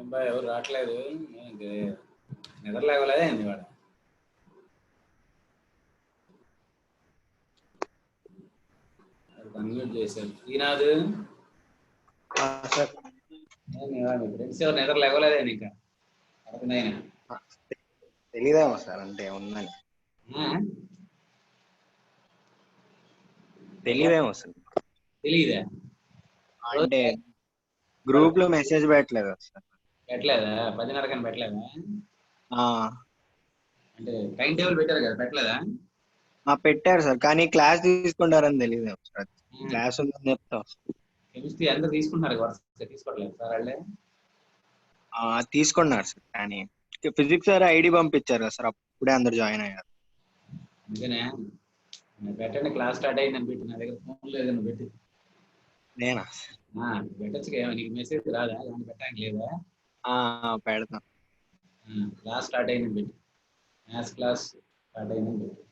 అబ్బాయి ఎవరు రావట్లేదు. నిద్ర లేవలేదే ఏంది వాడు? అన్మ్యూట్ చేశారు. ఈనాడు ఫ్రెండ్స్ ఎవరు నిద్ర లేవలేదే ఇంకా? తెలీదేమో సార్, అంటే ఉందని తెలియదేమో సార్. తెలియదా? అంటే గ్రూప్ లో మెసేజ్ పెట్టలేదు సార్. పెట్టలేదా? 10:30 కని పెట్టలేదా? అంటే టైం టేబుల్ పెట్టారు కదా, పెట్టలేదా? పెట్టారు సార్, కానీ క్లాస్ తీసుకుంటారని తెలియదేమో సార్. క్లాస్ ఉందని చెప్తాం. కెమిస్ట్రీ అందరూ తీసుకుంటున్నారు కదా, తీసుకోవట్లేదు సార్ వాళ్ళే. తీసుకున్నారు సార్, కానీ ఫిజిక్స్ సార్ ఐడి పంపించారు కదా సార్, అప్పుడే అందరు జాయిన్ అయ్యారు. అందుకనే పెట్టండి, క్లాస్ స్టార్ట్ అయిందని పెట్టి. నా దగ్గర ఫోన్ లేదని పెట్టి. నేనా? పెట్టచ్చుగా, నీకు మెసేజ్ రాదా? పెట్టడానికి లేదా? పెడతాం. క్లాస్ స్టార్ట్ అయిందని పెట్టి, మ్యాథ్స్ క్లాస్ స్టార్ట్ అయిందని పెట్టి.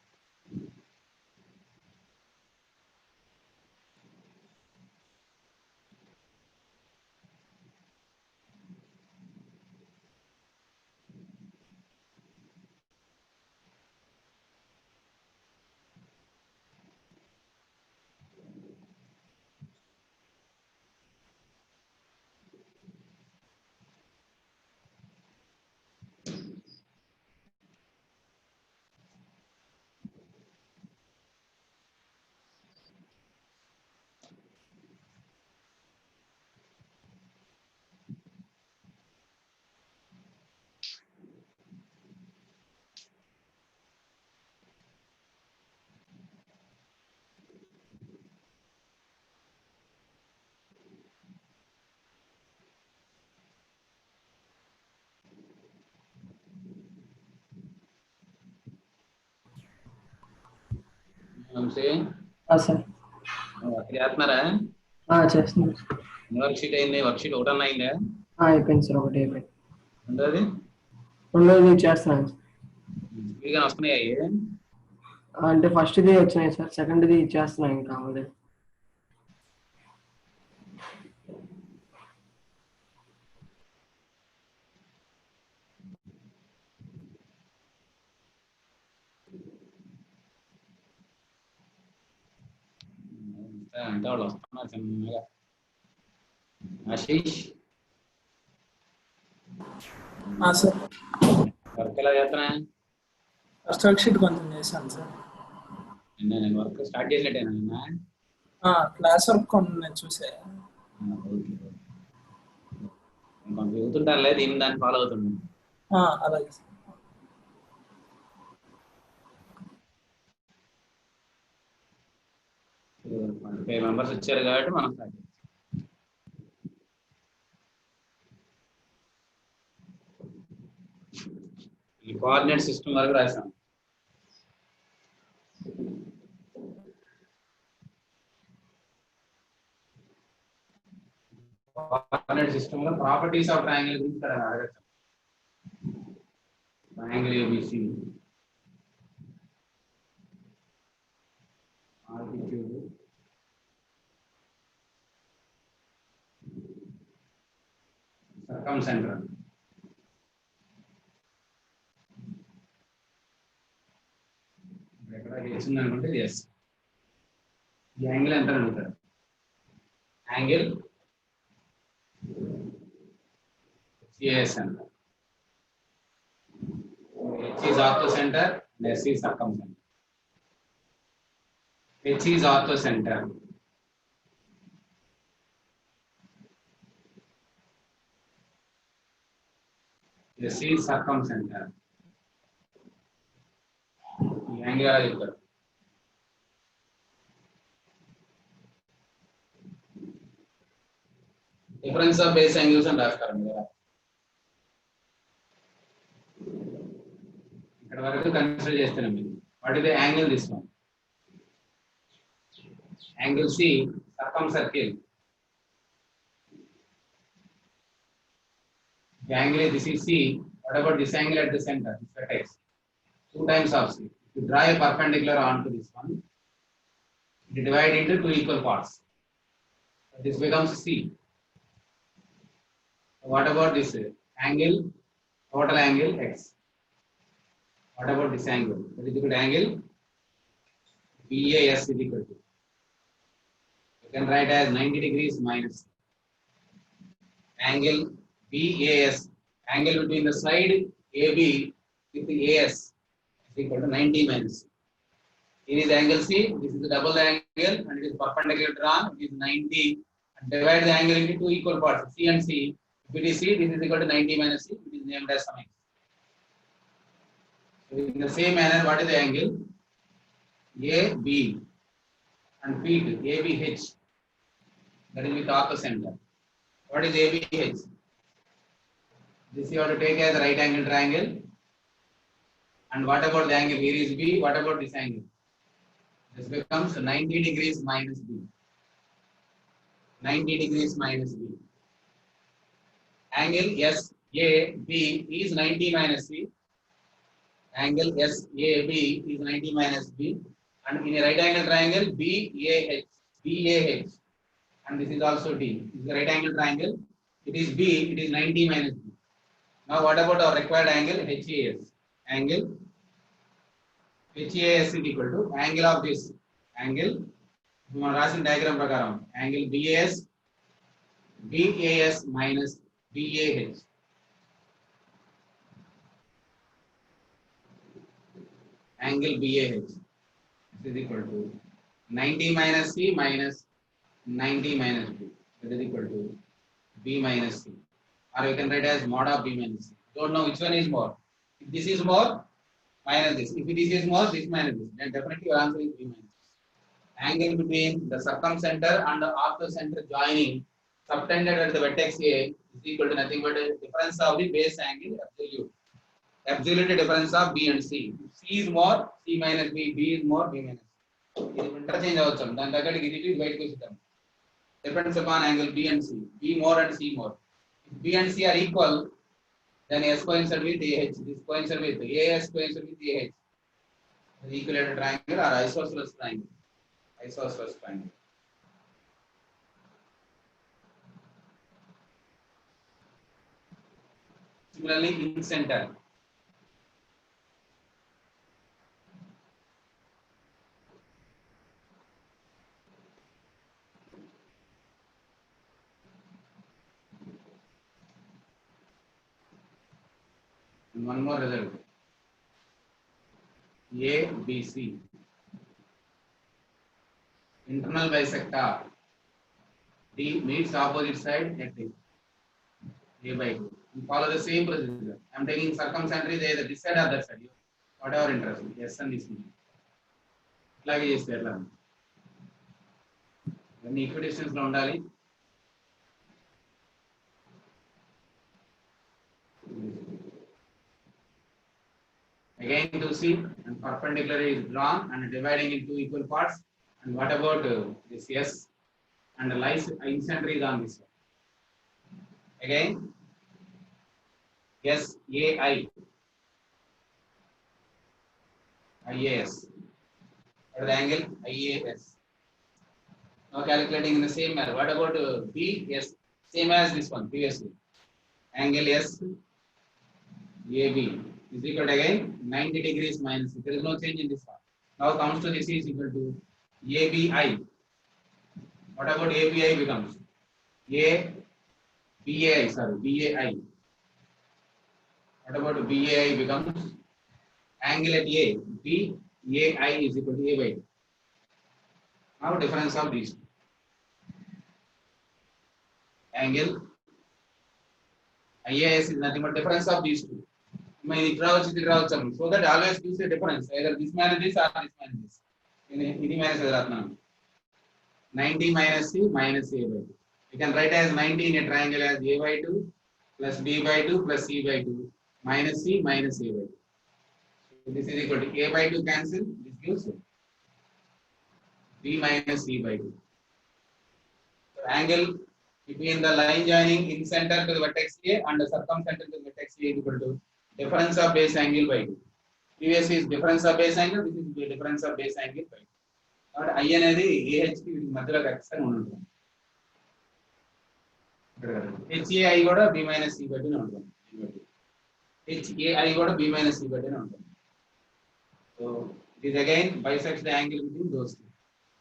చేస్తున్నారా? చేస్తున్నాం. వర్క్ షీట్ అయింది. వర్క్ షీట్ ఒకటన్నా అయిందా? అయిపోయింది సార్, ఒకటి అయిపోయింది. రెండోది చేస్తున్నాను. స్పీడ్గా వస్తున్నాయి. అంటే ఫస్ట్ ది వచ్చినాయి సార్, సెకండ్ ది చేస్తున్నాను ఇంకా అవ్వలేదు. అంటే వాళ్ళు వస్తున్నారు చిన్నగా. ఆశీష్ సార్, వర్క్ ఎలా చేస్తున్నా? ఫస్ట్ వర్క్ షీట్ కొంచెం చేశాను సార్. నేను వర్క్ స్టార్ట్ చేసినట్టేనా? క్లాస్ వర్క్ కొన్ని నేను చూసా. కొంచెం చదువుతుంటానులే, దీన్ని దాన్ని ఫాలో అవుతున్నాను. అలాగే సార్. 5 మెంబర్స్ వచ్చారు కాబట్టి మనం స్టార్ట్ చేస్తాం. ఈ కోఆర్డినేట్ సిస్టమ్ వరకు రాసాం. కోఆర్డినేట్ సిస్టమ్ లో ప్రాపర్టీస్ ఆఫ్ ట్రయాంగిల్ గురించి అడగచ్చు. ట్రయాంగిల్ ఏబిసి, ఆల్టిట్యూడ్, సర్కంసెంటర్, ఎక్కడ వచ్చింది అనుకుంటే ఎస్. ఈ యాంగిల్ ఎంత అడుగుతారు? యాంగిల్ సిఎస్ అంటారు. H is orthocenter and S is circumcenter. H is orthocenter. S is circumcenter. ఈ యాంగిల్ ఎలా చెప్తారు? డిఫరెన్స్ ఆఫ్ బేస్ యాంగిల్స్ అని రాస్తారు మీరు. ఇక్కడ వరకు కన్సిడర్ చేస్తున్నాం మీరు. What is the angle this one? Angle C, circumcircle. The angle this is C. What about this angle at the center? This vertex. 2 times of C. If you draw a perpendicular onto this one, it divide into 2 equal parts. This becomes C. What about this angle, total angle x. What about this angle? That is equal to angle BAS is equal to. You can write as 90 degrees minus angle BAS. Angle between the side AB with the AS is equal to 90 minus. Here is angle C. This is the double angle and it is perpendicular drawn. It is 90. And divide the angle into two equal parts, C and C. If it is C, this is equal to 90 minus C. It is named as some x. So in the same manner, what is the angle? AB and feet ABH. That is with opposite center. What is ABH? This you have to take as a right angle triangle. And what about the angle? Here is B. What about this angle? This becomes 90 degrees minus B. 90 degrees minus B. Angle SAB is 90 minus C. Angle SAB is 90 minus B. And in a right angle triangle, BAH. And this is also D. This is a right angle triangle. It is B. It is 90 minus B. Now what about our required angle? HAS. Angle HAS is equal to angle of this angle. Rasin diagram prakaram. Angle BAS minus BAH. Angle BAH is equal to 90 minus C minus 90 minus B. That is equal to B minus C. Or you can write as mod of B minus C. Don't know which one is more. If this is more, minus this. If this is more, this minus this. Then definitely your answer is B minus this. Angle between the circumcenter and the optocenter joining subtended at the vertex A is equal to nothing but the difference of the base angle absolute. Absolute difference of B and C. If C is more, C minus B, B is more, B minus C. It will interchange also. Then it is weight system. Depends upon angle B and C. B more and C more. If B and C are equal, then S coincides with AH. This coincides with AS coincides with AH. The equilateral triangle or isosceles triangle. Isosceles triangle. Similarly, in center. And one more result. ABC. Internal bisector. D meets opposite side at A. A by 2. We follow the same procedure. I am taking circumcenter is either this side or that side. Whatever interest. Yes and this. ఇట్లాగే చేస్తే ఎట్లా ఇవన్నీ ఈక్విడిస్టెన్స్ లో ఉండాలి. Again to see and perpendicular is drawn and dividing into equal parts. And what about this S and the lies incenter is on this one. Again SAI IAS. What is the angle? IAS. Now calculating in the same manner. What about BS? Same as this one previously. Angle SAB is equal to again 90 degrees minus. There is no change in this one. Now comes to this is equal to ABI. What about ABI becomes? BAI. What about BAI becomes? Angle at A. BAI is equal to A by 2. Now difference of these two. Angle IAS is nothing but difference of these two. So that always gives a difference. Either this minus this or this minus this. Ini minus 90 minus C minus A by 2. You can write as 90 in a triangle as A by 2 plus B by 2 plus C by 2 minus C minus A by 2. So this is equal to A by 2 cancel. This gives B minus C by 2. So angle between the line joining in center to the vertex A and the circumcenter to the vertex A is equal to difference of base angle by 2. Previous is difference of base angle. This is the difference of base angle by 2. Now I అనేది AH కి మధ్యలో ఖచ్చితంగా ఉంటుంది. HAI కూడా B minus C by 2 ఉంటుంది. HAI కూడా B minus C బట్టినే ఉంటుంది. So it is again bisects the angle between those two.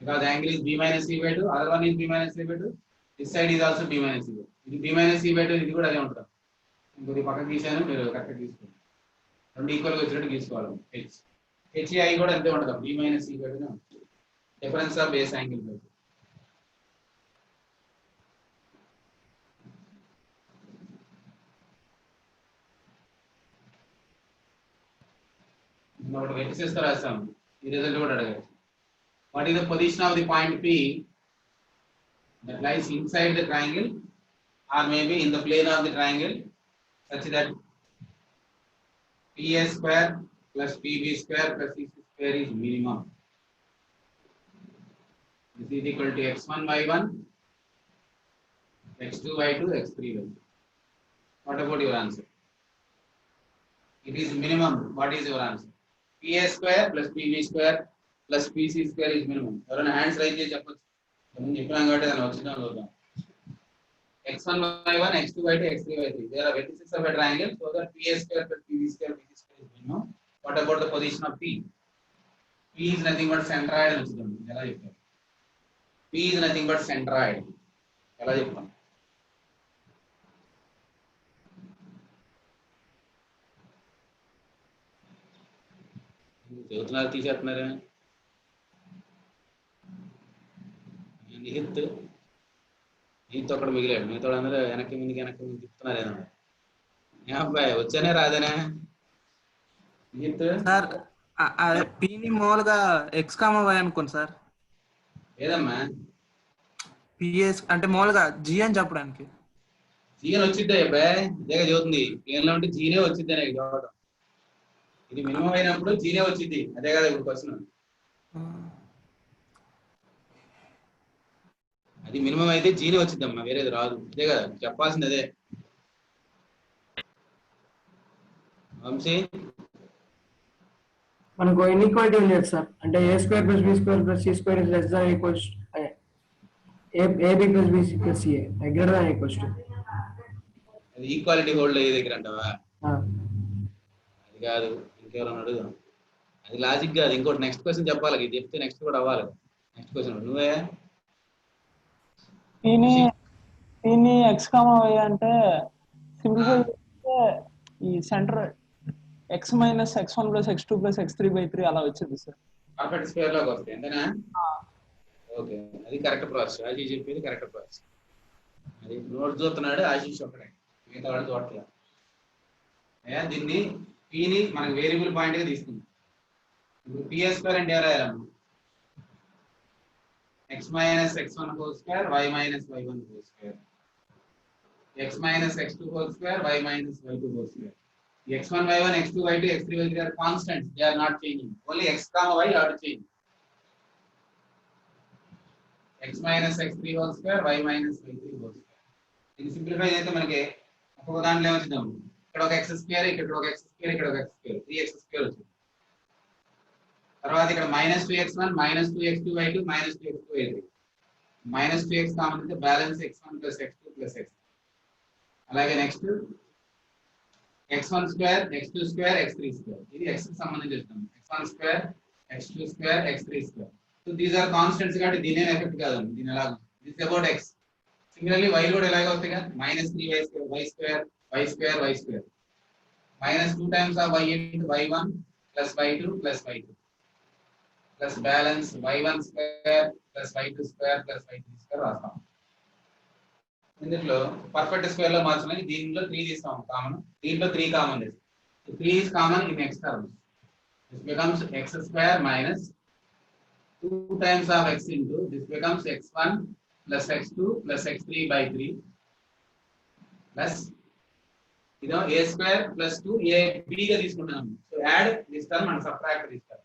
Because the angle is B minus C by 2, other one is B minus C by 2. This side is also B minus C by 2. ఇది B minus C by 2 ఇది కూడా అదే ఉంటుంది. ఇంకొద్ది పక్కకి తీసాను, మీరు కరెక్ట్గా తీసుకోండి. రెండు ఈక్వల్గా వచ్చినట్టు తీసుకోవాలి. HAI కూడా అంతే ఉంటుంది, B minus C by 2 ఉంటుంది. Difference of base angle by 2. ఒకటి వెర్టిసెస్ తో రాస్తాం, ఈ రిజల్ట్ కూడా అడగారు. What is the position of the point P that lies inside the triangle or maybe in the plane of the triangle such that PA square plus PB square plus CC square is minimum. This is equal to x1 y1, x2 y2, x3 y3. What about your answer? It is minimum. What is your answer? PA square plus PB square plus PC square is minimum. ఎవరైనా hands rise చేసి చెప్పొచ్చు. నేను చెప్పినాం కాబట్టి దాన్ని వచ్చినా చూద్దాం. x1 y1, x2 y2, x3 y3. There are vertices of a triangle, so that PA square plus PB square, PC square is minimum. What about the position of P? P is nothing but centroid అని వచ్చింది. ఎలా చెప్తారు? P is nothing but centroid. ఎలా చెప్తాం? చదువుతున్నారు, తీసేస్తున్నారా? నిహిత్ ఒకడు మిగిలాడు, మిగతా అందరూ వెనక్కి ముందుకు తిప్పుతున్నారేనా? ఏ అబ్బాయి వచ్చానే రాదేనా? నిహిత్ సార్ పిని మామూలుగా ఎక్స్ కామా వై అనుకోండి సార్. ఏదమ్మా పిఎస్ అంటే మామూలుగా జీ అని చెప్పడానికి. జీ అని వచ్చిద్దా అబ్బాయి? ఇదేగా చదువుతుంది. ప్లేన్ లో ఉంటే జీనే వచ్చిద్ది అని చదవడం. ఇది మినిమం అయినప్పుడు జీనే వచ్చింది, అదే కదా ఇప్పుడు క్వశ్చన్. అది మినిమం అయితే జీనే వచ్చిద్దమ్మా, వేరేది రాదు. అదే కదా చెప్పాల్సింది, అదే. వంశీ మనకు ఇన్ఈక్వాలిటీ ఉంది సార్, అంటే A square plus B square plus C square is less than equals AB plus B plus CA greater than equals to. అది ఈక్వాలిటీ హోల్డ్ అయ్యే దగ్గర అంటావా? అది కాదు, ఇంకెవరన్నా అడుగుదాం. అది లాజిక్ కాదు, ఇంకోటి నెక్స్ట్ క్వశ్చన్ చెప్పాలి. ఇది చెప్తే నెక్స్ట్ కూడా అవ్వాలి. నెక్స్ట్ క్వశ్చన్ నువ్వే. పిని ఎక్స్ కామా వై అంటే సింప్లిఫై చేస్తే ఈ centre X minus x1 plus x2 plus x3 by 3 అలా వచ్చింది సార్. పర్ఫెక్ట్ స్క్వేర్ లోకి వస్తాయి అంతేనా? ఓకే, అది కరెక్ట్ ప్రాసెస్. ఆశీష్ చెప్పేది కరెక్ట్ ప్రాసెస్. అది నోట్ చూస్తున్నాడు ఆశీష్ ఒక్కడే, మిగతా వాడు చూడట్లేదు. దీన్ని పీని మనకు వేరియబుల్ పాయింట్ గా తీసుకుంది. ఇప్పుడు పిఎస్ స్క్వేర్ అంటే ఎవరు రాయాలమ్మా? x minus x1 whole square y minus y1 whole square, x minus x2 whole square y minus y2 whole square. x1 y1 x2 y2 x3 y3 are constants, they are not changing. Only x comma y have to change. x minus x3 whole square y minus y3 whole square. ఇది simplify చేస్తే మనకి ఒక్కొక్క దాంట్లో ఏమొచ్చిందాం, ఇక్కడ ఒక x square, ఇక్కడ ఒక x square, ఇక్కడ ఒక x స్క్వేర్, 3x స్క్వేర్ వచ్చింది. తర్వాత ఇక్కడ -2x1 -2x2 y2 -2x2 y3, -2x common అంటే బ్యాలెన్స్ x1 + x2 + x. అలాగే next x1 square, x2 square, x3 square. ఇది x కి సంబంధించి చెప్తాం. x1 square, x2 square, x3 square. So these are constants కాబట్టి దీని ఎఫెక్ట్ కాదు, దీని ఎలా this about x. Similarly y కూడా ఎలాగ వస్తాయి కదా, -3y square, y square, y square, y square. -2 times of y into y1 plus y2 plus y2 plus balance y1 square plus y2 square plus y3 square రాస్తాం. ఇందులో perfect square లో మార్చాలని దీనిలో 3 తీస్తాం కామన్, దీంట్లో 3 కామన్ తీస్తాం. 3 is common in x terms. This becomes x square minus 2 times of x into this becomes x1 plus x2 plus x3 by 3 plus a square plus 2ab గా తీసుకుంటున్నాం. So add this term and subtract this term.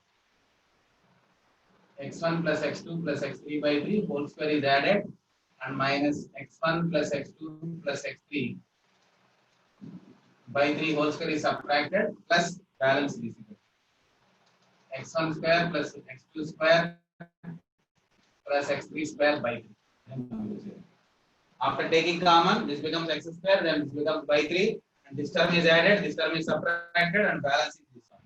x1 plus x2 plus x3 by 3 whole square is added and minus x1 plus x2 plus x3 by 3 whole square is subtracted plus balance is equal x1 square plus x2 square plus x3 square by 3. After taking common, this becomes x square, then this becomes by 3, and this term is added, this term is subtracted, and balance is this one.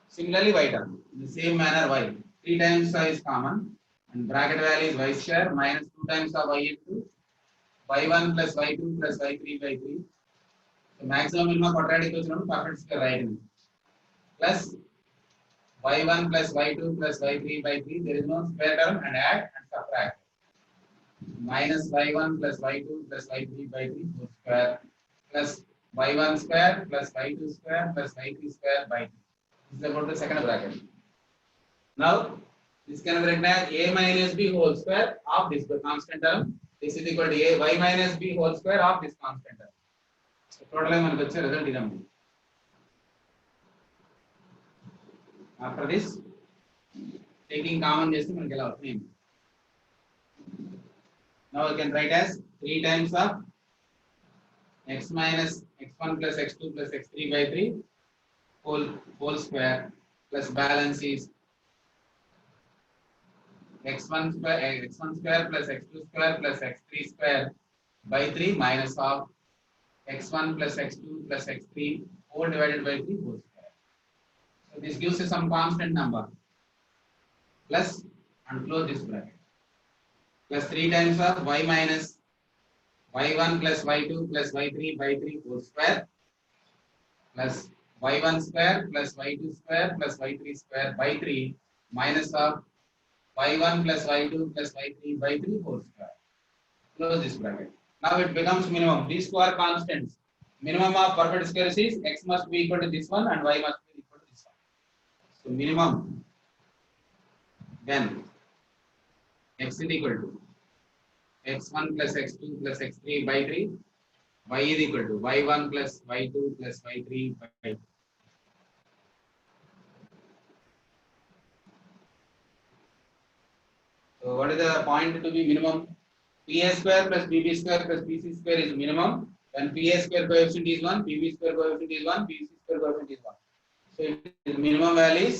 Similarly, y term in the same manner y 3 times y is common, and bracket value is y square minus 2 times of y into y1 plus y2 plus y3 by 3. So maximum minimum quadratic వచ్చినప్పుడు perfect square right plus y1 plus y2 plus y3 by 3. There is no square term, and add and subtract. Minus y1 plus y2 plus y3 by 3 whole square plus y1 square plus y2 square plus y3 square by 3. This is about the second bracket. Now this can be written as a minus b whole square of this constant term. This is equal to a y minus b whole square of this constant term. So total మనకు వచ్చే result ఇదన్నమాట. After this, taking common చేస్తే మనకి ఎలా అవుతుంది? Now we can write as 3 times of x minus x1 plus x2 plus x3 by 3 whole square plus balance is x1 square plus x2 square plus x3 square by 3 minus of x1 plus x2 plus x3 whole divided by 3 whole square. So this gives you some constant number plus and close this bracket plus 3 times of y minus y1 plus y2 plus y3 by 3 whole square plus y1 square plus y2 square plus y3 square by 3 minus of y1 plus y2 plus y3 by 3 whole square. Close this bracket. Now it becomes minimum. These two are constants. Minimum of perfect squares is x must be equal to this one and y must be equal to this one. So minimum then x is equal to x1 plus x2 plus x3 by 3, y is equal to y1 plus y2 plus y3 by 3. So what is the point to be minimum? Pa square plus bb square plus bc square is minimum. When pa square coefficient is 1, bb square coefficient is 1, bc square coefficient is 1. So it is minimum values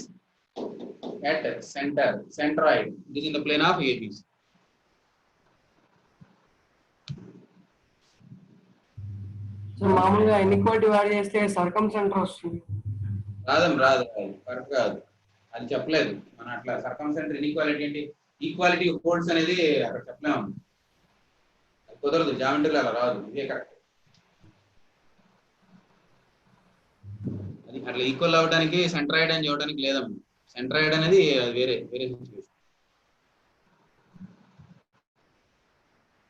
at centroid. It is in the plane of ABC. So మామూలుగా inequality వాడి చేస్తే సర్కమ్ centre వస్తుంది. రాదు correct కాదు, అది చెప్పలేదు మన అట్లా. సర్కమ్ సెంటర్ ఇన్ఈక్వాలిటీ ఏంటి? ఈక్వాలిటీ హోల్డ్స్ అనేది అక్కడ చెప్పలేము, అది కుదరదు, జామెట్రీలో అలా రాదు. ఇదే కరెక్ట్. అది అట్లా ఈక్వల్ అవ్వడానికి సెంట్రాయిడ్ అని చూడడానికి లేదమ్మా. సెంట్రాయిడ్ అనేది వేరే సిచ్యువేషన్.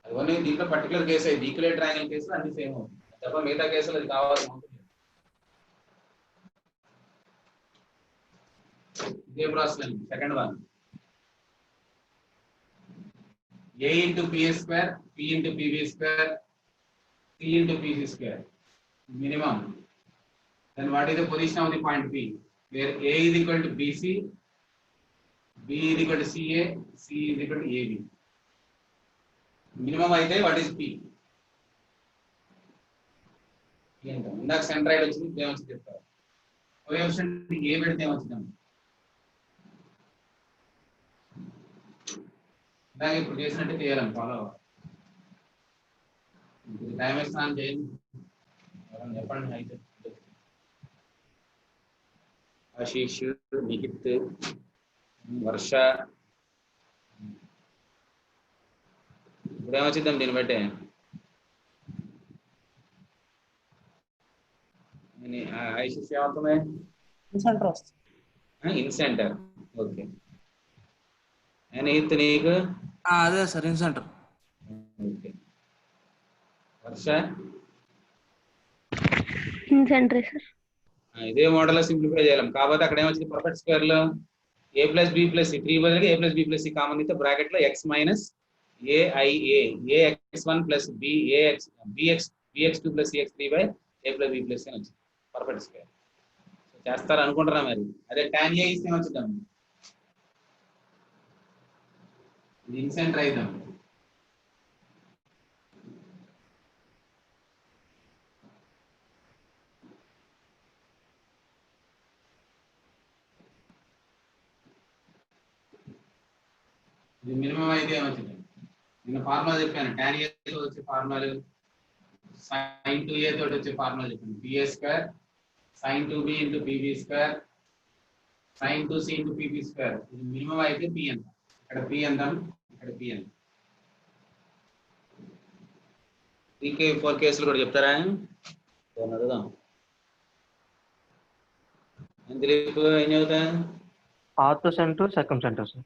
అది ఓన్లీ దీంట్లో పర్టికులర్ కేసు అయింది. ఈక్వలేట్ ట్రయాంగిల్ కేసులో అన్ని సేమ్ అవుతుంది తప్ప మిగతా కేసులు అది కావాల్సి ఉంటుంది. ఇదే ప్రాసెస్ అండి. Second one a into p square, p into pb square, c into pc square minimum. Then what is the position of the point P? Where a is equal to bc, b is equal to ca, c is equal to ab. Minimum అయితే what is p? ఇందాక centroid వచ్చింది, ఏమొచ్చింది చెప్తారు. Coefficient ఏ పెడితే ఏమొచ్చిందమ్మా? ఇందాక ఇప్పుడు చేసినట్టు చేయాలని ఫాలో అవ్వాలి. టైం వేస్తాను చేయండి. చెప్పండి. అయితే ఆశీష్, నిఖిత్, వర్ష, ఇప్పుడు ఏమొచ్చిద్దాం దీన్ని బట్టే? ఆశీష్ ఏమవుతుంది? సెంటర్ వస్తుంది. In centre. ఓకే. నిఖిత్ నీకు అదే sir in centre. Okay. Varsha in centre sir. ఇదే మోడల్ సింప్లిఫై చేయాలి. కాకపోతే అక్కడ ఏమొచ్చింది? పర్ఫెక్ట్ స్క్వేర్ లో a plus B plus C, 3 బదులుగా a plus B plus C common అయితే బ్రాకెట్ లో x మైనస్ ఏఐఏ ax1 plus bx2 plus cx3 by a plus B plus C అని వచ్చింది పర్ఫెక్ట్ స్క్వేర్. చేస్తారు అనుకుంటారా మరి? అదే tan a ఇస్తే ఏమొచ్చుద్దాం? ఇది ఇన్ సెంటర్ అయిద్దాం. ఇది మినిమం అయితే ఏమొచ్చింది? నేను ఫార్ములా చెప్పాను. tan a వచ్చే ఫార్ములాలు sin 2a తోటి వచ్చే ఫార్ములా చెప్పండి. pa square sin 2b into pb square sin 2c into pb square. ఇది మినిమం అయితే p ఎంత, ఇక్కడ p ఎంత, ఇక్కడ p ఎంత. 3k 4 కేసులు కూడా చెప్తారా? అడుగుదాం. దిలీప్ ఏం చదువుతా? Ortho centre second centre sir.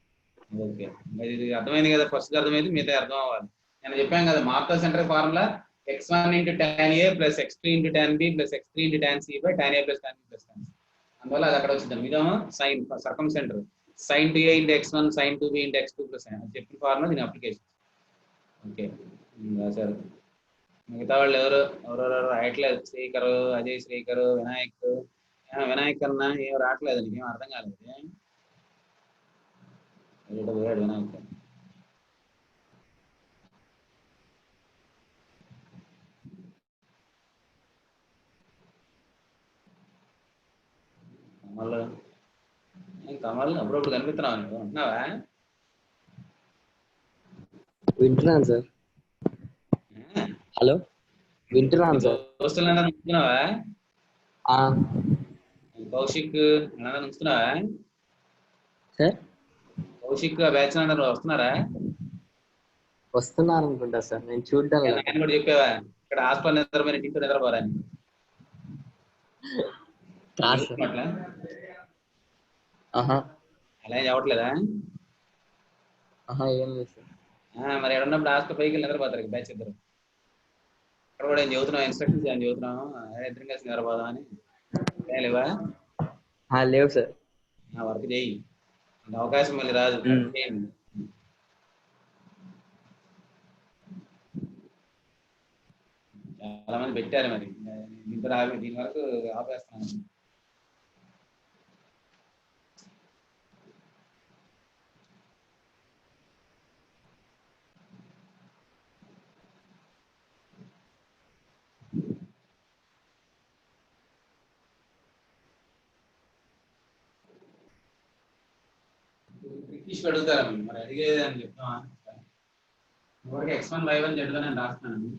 Okay, మరి ఇది అర్థమైంది కదా, ఫస్ట్ అర్థమైంది, మిగతా అర్థం అవ్వాలి. నేను చెప్పాను కదా Marco centre formula x1 into tan a plus x2 into tan b plus x3 into tan c by tan a plus tan b plus tan c. అందువల్ల అది అక్కడ వచ్చింది. ఇదేమో sine circumcentre sin 2a into x1 sin 2b into x2 plus చెప్పిన formula దీని application. Okay రాశారు. మిగతా వాళ్ళు ఎవరెవరు రాయట్లేదు. శ్రీకర్, అజయ్ శ్రీకర్, వినాయక్. వినాయక్ అన్నా ఏం రావట్లేదు, నీకేం అర్థం కాలేదు. పోయాడు వినాయక్. కమల్ అప్పుడప్పుడు కనిపిస్తున్నావు, నువ్వు ఉంటున్నావా? వింటున్నాను సార్. హలో, వింటున్నాను సార్. దోస్తులందరూ ఉంటున్నావా? ఆ, కౌశిక్ అందరూ ఉంటున్నావా? సార్ కౌశిక్ బ్యాచ్ అందరూ వస్తున్నారా? వస్తున్నారు అనుకుంటా సార్, నేను చూడ్డం లేదు. ఆయన కూడా చెప్పావా ఇక్కడ హాస్పిటల్ నిద్రపోయిన ఇంట్లో నిద్రపోరాని? కాదు సార్. అట్లా ఆహా అలా ఏం చెప్పట్లేదా? ఆహా ఏం లేదు సార్. మరి ఎక్కడున్నప్పుడు హాస్పిటల్ పైకి వెళ్ళి నిద్రపోతారు బ్యాచ్ ఇద్దరు. ఇక్కడ కూడా ఏం చదువుతున్నావు, ఇన్స్ట్రక్షన్స్ ఏం చదువుతున్నావు? ఇద్దరం కలిసి నిద్రపోదాం అని లేవా? లేవు సార్. వర్క్ చేయి, అవకాశం మళ్ళీ రాదు. చాలా మంది పెట్టారు, మరి దీని వరకు ఆపేస్తున్నాను. బ్రిటిష్ అడుగుతారా మరి, అడిగేది అని చెప్తామా? ఇప్పటికి x1 y1 z1 అని రాస్తున్నాను.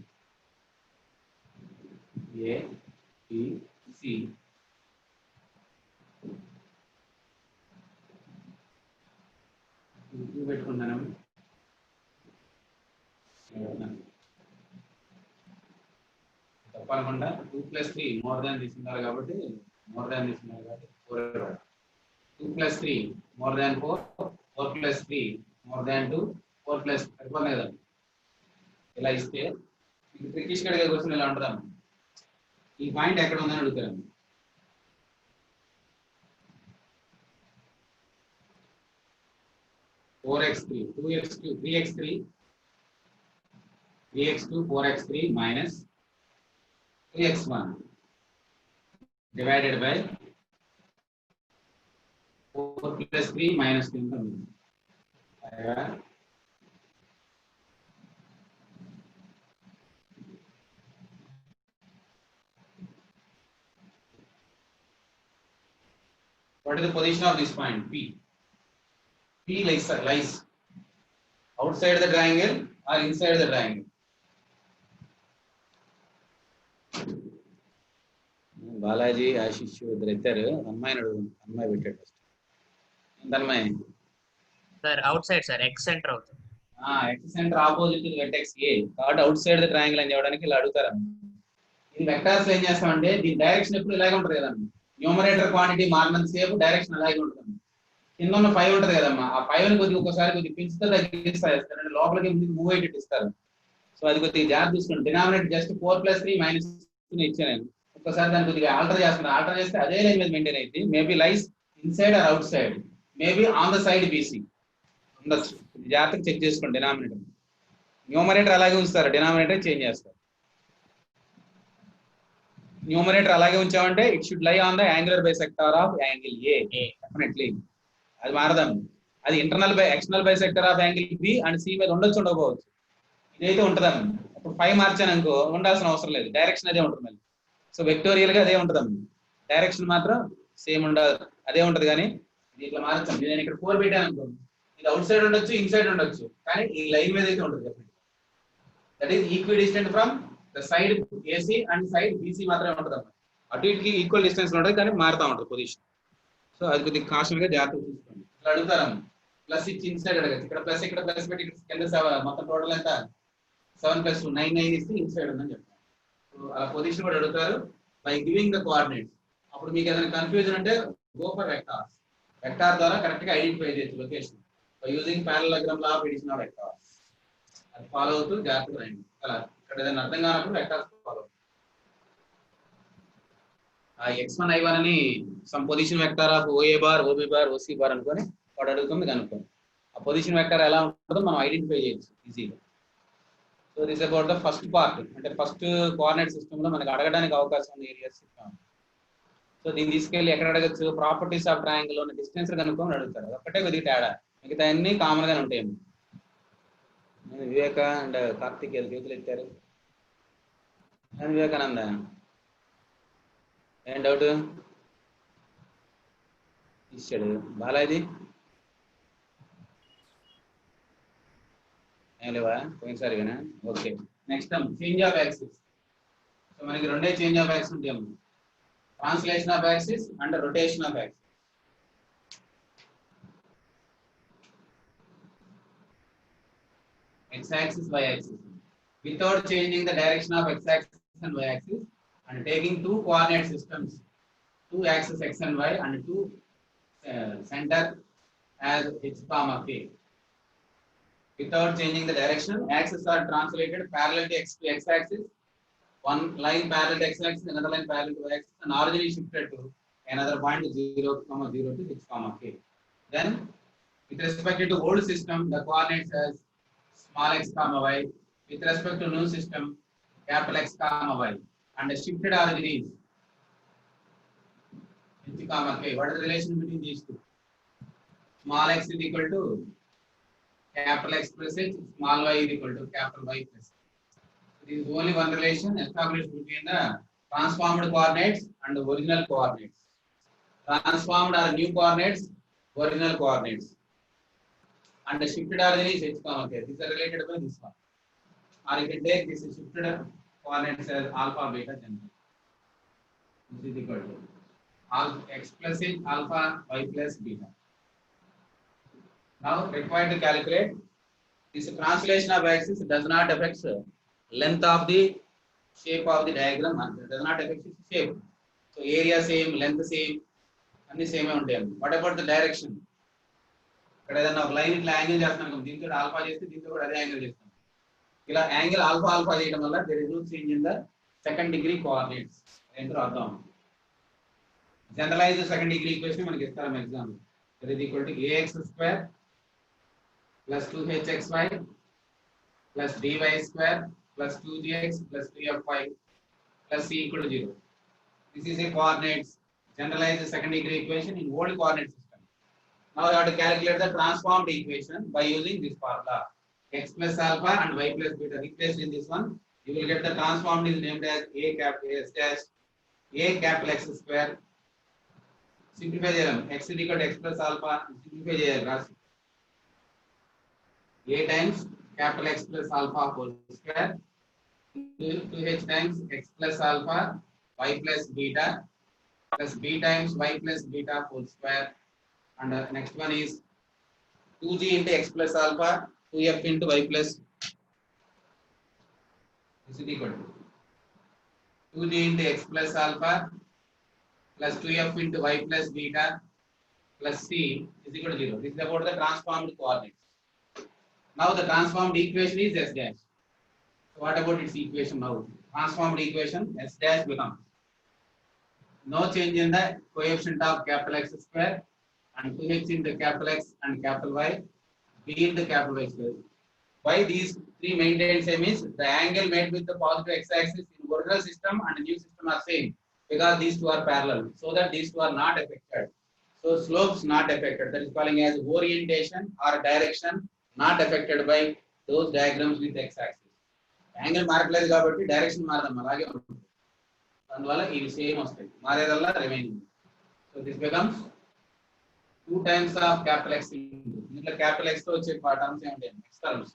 A B C పెట్టుకుంటాను. తప్పకుండా 2 + 3 మోర్ దాన్ తీసుకున్నారు కాబట్టి 4 2 + 3 more than 4 4 + 3 more than 2 4 + సరిపోతుంది కదా. ఇలా ఇస్తే మీకు ట్రికిష్ కడిగే క్వశ్చన్ ఇలా ఉంటుందా? ఈ పాయింట్ ఎక్కడ ఉందని అడుగుతారు. four x3 2x2 3x3 3x2 4x3 minus 3x1 divided by 4 + 3 minus 2 ఉంటుంది. What is the position of this point P? P lies outside the triangle or inside the triangle? Balaji, Ashish ఇద్దరు ఎత్తారు. అమ్మాయిని అడుగుదాం. అమ్మాయి పెట్టాడు ఫస్ట్. ఎంత అమ్మాయి? Sir out side sir, X centre అవుతుంది. ఎక్స్ సెంటర్ ఆపోజిట్ వెర్టెక్స్ ఏ కాబట్టి అవుట్ సైడ్ ద ట్రయాంగిల్ అని చెప్పడానికి ఇలా అడుగుతారు. ఇది వెక్టార్స్ ఏం చేస్తామంటే దీని డైరెక్షన్ ఎప్పుడు ఇలాగే ఉంటుంది కదమ్మా. న్యూమరేటర్ క్వాంటిటీ మారినంత సేపు డైరెక్షన్ అలాగే ఉంటుంది. కింద ఉన్న 5 ఉంటుంది కదమ్మా, ఆ 5ని కొద్దిగా ఒక్కసారి కొద్దిగా పెంచుతా తగ్గిస్తారు, లోపలికి మూవ్ అయ్యేటట్టు ఇస్తారు. సో అది కొద్దిగా జాగ్రత్త చూసుకోండి. డినామినేటర్ జస్ట్ 4 + 3 - 2 ఇచ్చాను నేను. ఒక్కసారి దాన్ని కొద్దిగా ఆల్టర్ చేస్తున్నాను. ఆల్టర్ చేస్తే అదే లైన్ మీద మెయింటైన్ అయితే maybe lies inside or outside, maybe on the side BC ఉండొచ్చు. జాగ్రత్తగా చెక్ చేసుకోండి. డినామినేటర్ న్యూమరేటర్ అలాగే ఉంచుతారు, డినామినేటర్ చేంజ్ చేస్తారు. న్యూమరేటర్ అలాగే ఉంచామంటే it should lie on the angular bisector of angle A. Definitely అది మారదాం. అది external bisector of angle B and C మీద ఉండొచ్చు, ఉండకపోవచ్చు. ఇదైతే ఉంటుందమ్మ. ఇప్పుడు 5 మార్చాను అనుకో ఉండాల్సిన అవసరం లేదు, డైరెక్షన్ అదే ఉంటుంది మళ్ళీ. సో వెక్టోరియల్ గా అదే ఉంటుందమ్మ, డైరెక్షన్ మాత్రం సేమ్ ఉండదు, అదే ఉంటుంది. కానీ ఇట్లా మార్చాం. నేను ఇక్కడ 4 పెట్టాను అనుకో, ఇది అవుట్ సైడ్ ఉండొచ్చు, ఇన్సైడ్ ఉండొచ్చు, కానీ ఈ లైన్ మీద అయితే ఉంటుంది. That is equi distant from the side AC and side BC మాత్రమే ఉంటుంది అన్నమాట. అటు ఇటుకి ఈక్వల్ డిస్టెన్స్ ఉంటుంది కానీ మారుతూ ఉంటుంది పొజిషన్. సో అది కొద్దిగా కాషన్గా జాగ్రత్తగా చూసుకోండి. ఇక్కడ అడుగుతారమ్మ ప్లస్ ఇచ్చి ఇన్సైడ్ అడగచ్చు, ఇక్కడ ప్లస్ పెట్టి ఇక్కడ కింద మొత్తం టోటల్ ఎంత 7 + 2 9 ఇస్తే ఇన్సైడ్ ఉందని చెప్తాను. సో అలా పొజిషన్ కూడా అడుగుతారు బై గివింగ్ ద కోఆర్డినేట్స్. అప్పుడు మీకు ఏదైనా కన్ఫ్యూజన్ అంటే గో ఫర్ వెక్టార్స్. వెక్టార్ ద్వారా కరెక్ట్ గా ఐడెంటిఫై చేయొచ్చు location by using parallelogram law of addition of vectors. అది ఫాలో అవుతూ జాగ్రత్తగా రాయండి. అలా ఇక్కడ ఏదైనా అర్థం కానప్పుడు వెక్టార్స్ ఫాలో. ఆ x1 i1 అని some position vector of OA bar OB bar OC bar అనుకొని వాడు అడుగుతుంది కనుక్కోండి. ఆ పొజిషన్ వెక్టార్ ఎలా ఉంటుందో మనం ఐడెంటిఫై చేయొచ్చు ఈజీగా. So this about the first part, అంటే ఫస్ట్ కోఆర్డినేట్ సిస్టమ్ లో మనకి అడగడానికి అవకాశం ఉన్న ఏరియాస్ ఇస్తాం. సో దీన్ని తీసుకెళ్ళి ఎక్కడ అడగచ్చు, ప్రాపర్టీస్ ఆఫ్ ట్రయాంగిల్ ఉన్న డిస్టెన్స్ కనుక్కొని అడుగుతారు. ఒక్కటే కొద్దిగా తేడా, మిగతా అన్ని కామన్ గానే ఉంటాయి. వివేక అండ్ కార్తిక్ చేతులు ఎత్తారు. వివేకానంద ఏం డౌట్ ఇచ్చాడు. బాలాజీ ఏం లేవా పోయినసారి వినా. Okay, next change of axis. So మనకి రెండే చేంజ్ ఆఫ్ యాక్సిస్ ఉంటాయి, translation of axis and rotation of axis. x-axis, y-axis. Without changing the direction of x-axis and y-axis and taking two coordinate systems, two axes x and y and two center as h comma k. Without changing the direction, axes are translated parallel to x-axis. One line parallel to x-axis, another line parallel to y-axis, and origin is shifted to another point 0, 0 to h comma k. Then, with respect to old system, the coordinates as small x comma y. With respect to new system, capital X comma y, and the shifted origin is h comma k. What is the relation between these two? Small x is equal to capital X plus h, small y is equal to capital Y plus h. There is only one relation established between the transformed coordinates and the original coordinates. Transformed are new coordinates, original coordinates. And the shifted origin is h comma k. These are related by this one. Or you can take this shifted coordinates as alpha, beta, general. This is equal to alpha x plus h, alpha, y plus beta. Now required to calculate this translation of axis does not affect length of the shape of the diagram. It does not affect its shape. So area same, length same, and the same amount. What about the direction? ఇక్కడ ఏదైనా ఒక line ఇట్లా angle చేస్తాను, దీంతో alpha చేస్తే దీంతో కూడా అదే యాంగిల్ చేస్తాం. ఇలా యాంగిల్ ఆల్ఫా ఆల్ఫా చేయడం వల్ల there is no change in the second degree coordinates. ఏంటో అర్థం. జనరలైజ్డ్ సెకండ్ డిగ్రీ ఈక్వేషన్ మనకి ఇస్తారు exam. That is equal to ax² plus 2hxy plus dy² plus 2gx plus 3fy plus c equal to 0. This is a coordinates generalized second degree equation in old coordinate system. Now you have to calculate the transformed equation by using this formula. X plus alpha and y plus beta replaced in this one. You will get the transformed is named as a capital X square. Simplify them. X is equal to x plus alpha. Simplify them. A times capital X plus alpha whole square. 2h times x plus alpha y plus beta plus b times y plus beta whole square. And next one is 2g into x plus alpha, 2f into y plus. This is equal to 2g into x plus alpha plus 2f into y plus beta plus c is equal to 0. This is about the transformed coordinates. Now the transformed equation is s dash. So what about its equation now? Transformed equation s dash becomes no change in the coefficient of capital X square and 2h in the capital X and capital Y, b in the capital Y square. Why these three maintain same is the angle made with the positive x-axis in original system and new system are same because these two are parallel, so that these two are not affected. So slopes not affected. That is calling as orientation or direction not affected by those diagrams with x-axis. Angle మారట్లేదు కాబట్టి direction మారడం అలాగే ఉంటుంది. అందువల్ల ఇవి same వస్తాయి, మారేదల్లా remaining. So this becomes 2 times of capital X. ఇందులో క్యాపిటల్ X తో వచ్చే టర్మ్స్ ఏమిటి? X terms.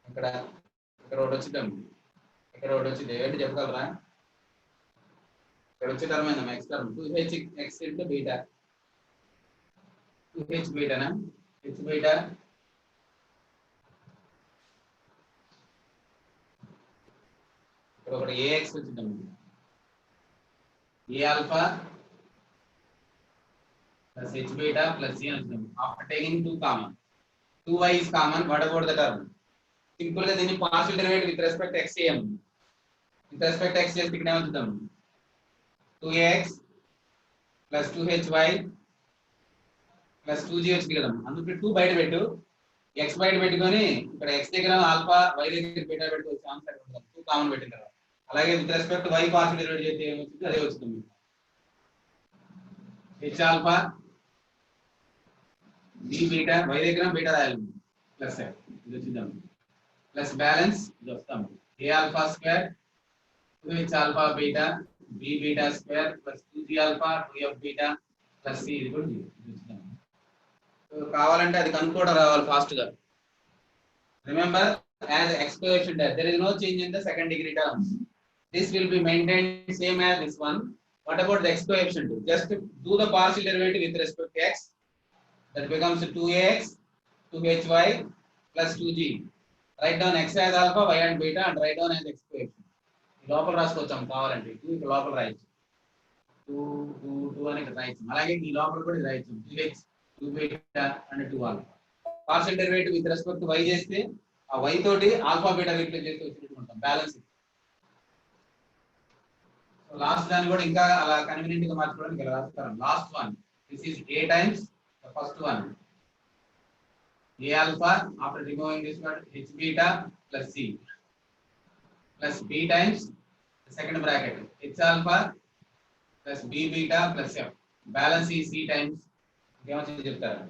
ఇక్కడ ఒకటి వచ్చింది ఇక్కడ ఒకటి వచ్చింది ఏంటి చెప్పగలరా? ఇక్కడ వచ్చే టర్మ్ ఏందమ్మా? X term 2h x into beta. 2h బీటానా? h beta ఇక్కడ ఒకటి ax వచ్చిందమ్మా. a alpha plus h beta plus c వచ్చిందమ్మా. After taking 2 common, 2y is common. What about the term? Simple గా దీన్ని partial derivative with respect x చేయం. With respect x చేస్తే ఇక్కడ ఏమవుతుందాం? 2ax plus 2hy plus 2g వచ్చింది కదా. అందుకే 2 బయట పెట్టు, x బయట పెట్టుకొని ఇక్కడ x దగ్గర ఆల్ఫా y దగ్గర బీటా పెట్టుకోవచ్చు. ఆన్సర్ 2 కామన్ పెట్టిన తర్వాత అలాగే with respect y partial derivative చేస్తే ఏమవుతుంది? అదే వస్తుంది. h alpha b beta y దగ్గర బీటా రాయాలి ప్లస్ ఇది వచ్చిందాం ప్లస్ బ్యాలెన్స్ ఇది వస్తాం. a alpha square 2h alpha beta b beta square plus 2g alpha 2f beta plus c ఇది కూడా ఇది వచ్చిందాం. కావాలంటే అది కనుక్కోవడం రావాలి ఫాస్ట్ గా. Remember as x coefficient there is no change in the second degree terms. This will be maintained same as this one. What about the x coefficient? Just do the partial derivative with respect to x. That becomes 2ax 2hy plus 2g. Write down x as alpha, y and beta and write down as x coefficient. లోపల రాసుకోవచ్చాం కావాలంటే 2 ఇక్కడ లోపల రాయొచ్చు. 2 అని ఇక్కడ రాయొచ్చు. అలాగే ఈ లోపల కూడా రాయొచ్చు 2h 2 beta and 2 alpha. Partial derivative with respect to y చేస్తే ఆ y తోటి ఆల్ఫా బీటా రీప్లేస్ చేస్తే వచ్చినట్టు ఉంటాం. బ్యాలెన్స్. లాస్ట్ దాన్ని కూడా ఇంకా అలా కన్వీనియంట్ గా మార్చుకోవడానికి ఇలా రాస్తాం. Last one this is a times the first one a alpha after removing this word h beta plus c plus b times the second bracket h alpha plus b beta plus f. Balance ఈ c times ఏమొచ్చింది చెప్తారు?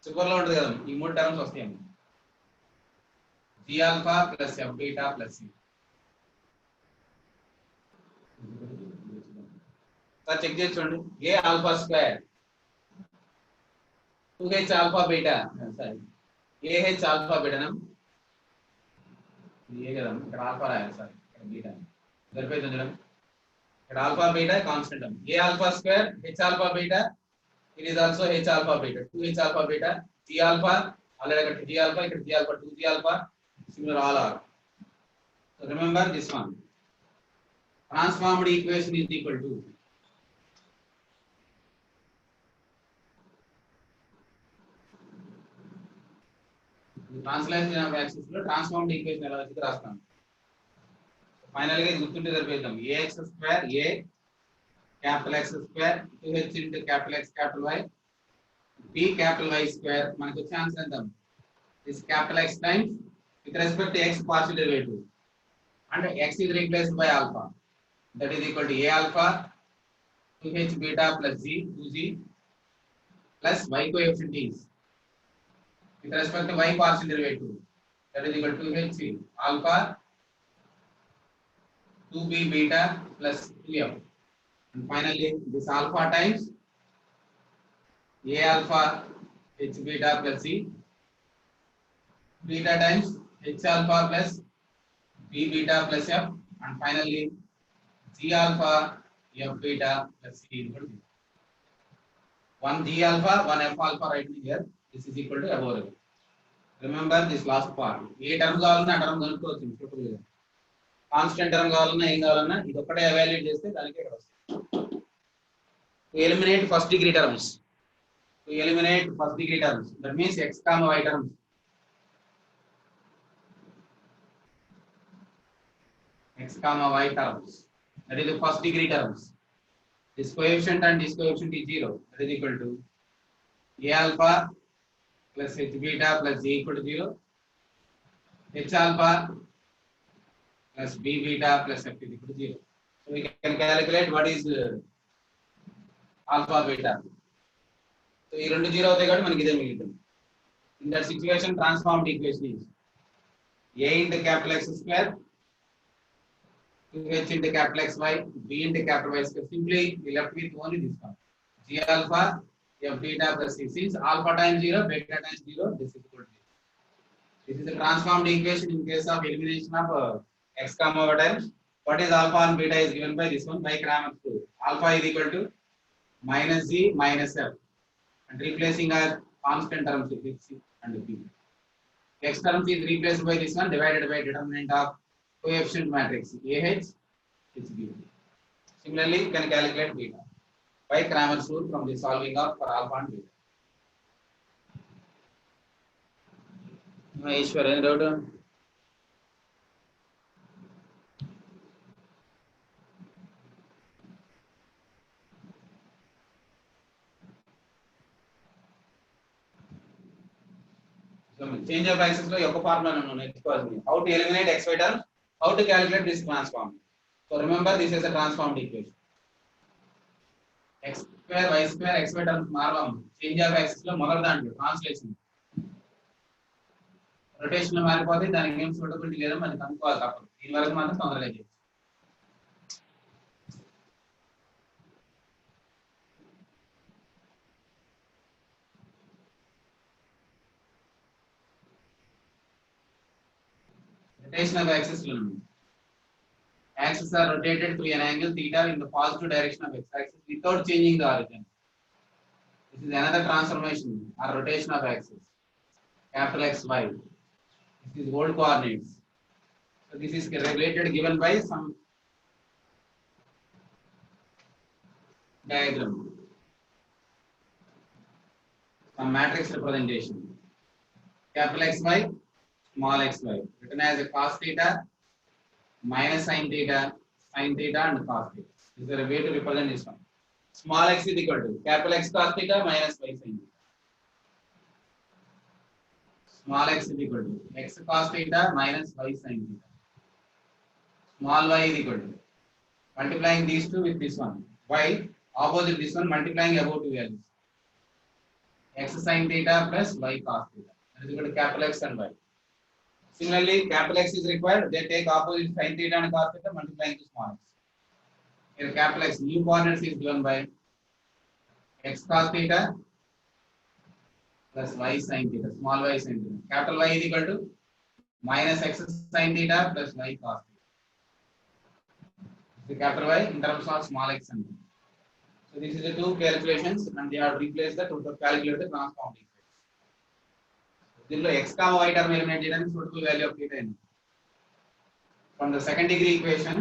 Super లో ఉంటుంది కదా, ఈ మూడు terms వస్తాయి. g alpha plus f beta plus c. Sir check చేసి చూడండి. a alpha square 2h alpha beta sorry ah alpha beta నా ఏ కదా ఇక్కడ ఆల్ఫా రాయాలి సార్, ఇక్కడ బీటా సరిపోతుంది చూడండి. ఇక్కడ alpha beta constant. a alpha square h alpha beta it is also h alpha beta 2h alpha beta g alpha already ఇక్కడ g alpha ఇక్కడ g alpha 2g alpha similar all are. So remember this one. Transformed equation is equal to translation of axis లో transformed equation ఎలా వచ్చి రాస్తాను. Final గా గుర్తుంటే సరిపోతాం. ax square a capital x square 2h into capital x capital y b capital y square. మనకు వచ్చే answer ఎంత? This capital x times with respect to x partial derivative and x is replaced by alpha, that is equal to a alpha 2h beta plus g 2g plus y coefficient is with respect to y partial derivative, that is equal to 2h alpha 2b beta plus 2f, and finally this alpha times a alpha h beta plus c, beta times h alpha plus b beta plus f, and finally g alpha f beta plus c equal to 1 g alpha 1 f alpha right here. This is equal to above. Remember this last part. A term కావాలన్నా ఆ term కనుక్కోవచ్చు simple గా. Constant term కావాలన్నా ఏం కావాలన్నా ఇది ఒక్కటే evaluate చేస్తే దానికి ఇక్కడ వస్తుంది. To eliminate first degree terms. To eliminate first degree terms. That means x comma y terms. X comma y terms. That is the first degree terms. This coefficient and this coefficient is 0. That is equal to a alpha plus h beta plus g equal to 0, h alpha plus b beta plus f is equal to 0. So we can calculate what is alpha beta. So ఈ రెండు 0 అవుతాయి కాబట్టి మనకి ఇదే మిగులుతుంది. In that situation transformed equation is a into capital X square 2h into capital XY b into capital Y square. Simply we left with only this one g alpha f beta plus c. Since alpha times 0 beta times 0 this is equal to 0. This is the transformed equation in case of elimination of x comma what else? What is alpha and beta is given by this one by Cramer's rule. Alpha is equal to minus z minus f, and replacing our constant terms with c and b. X terms is replaced by this one divided by determinant of coefficient matrix AH is b. Similarly, you can calculate beta by Cramer's rule from the solving of for alpha and beta. Ishwar, any doubt? So change of axis lo yokka formula nu nechukovalni. How to eliminate x y term, how to calculate this transform. So remember, this is a transformed equation. X square y square x y terms marvam. Change of axis lo modal dantlo translation. Rotation lo maripothe daniki em suitability ledho mani kanukovali tappadu. Deen varaku matram tondaraga cheyoచ్చు. Rotation of axis lo axes are rotated through an angle theta in the positive direction of x-axis without changing the origin. This is another transformation or rotation of axis. Capital X, Y. This is old coordinates. So this is regulated given by some diagram, some matrix representation. Capital X, Y, small x, y, written as a cos theta minus sin theta and cos theta. This is a way to represent this one. Small x is equal to capital X cos theta minus y sin theta. Small x is equal to x cos theta minus y sin theta. Small y is equal to multiplying these two with this one. Y opposite this one, multiplying above two values. X sin theta plus y cos theta. That is equal to capital X and y. Similarly, capital X is required. They take opposite sin theta and cos theta, multiplying to small x. Here capital X new coordinates is given by x cos theta plus y sin theta, small y sin theta. Capital Y is equal to minus x sin theta plus y cos theta. The capital Y in terms of small x and theta. So this is the two calculations, and they have replaced the to calculate the transformed equation. దీనిలో x, y term eliminate చేయడానికి suitable value of theta in. From the second degree equation,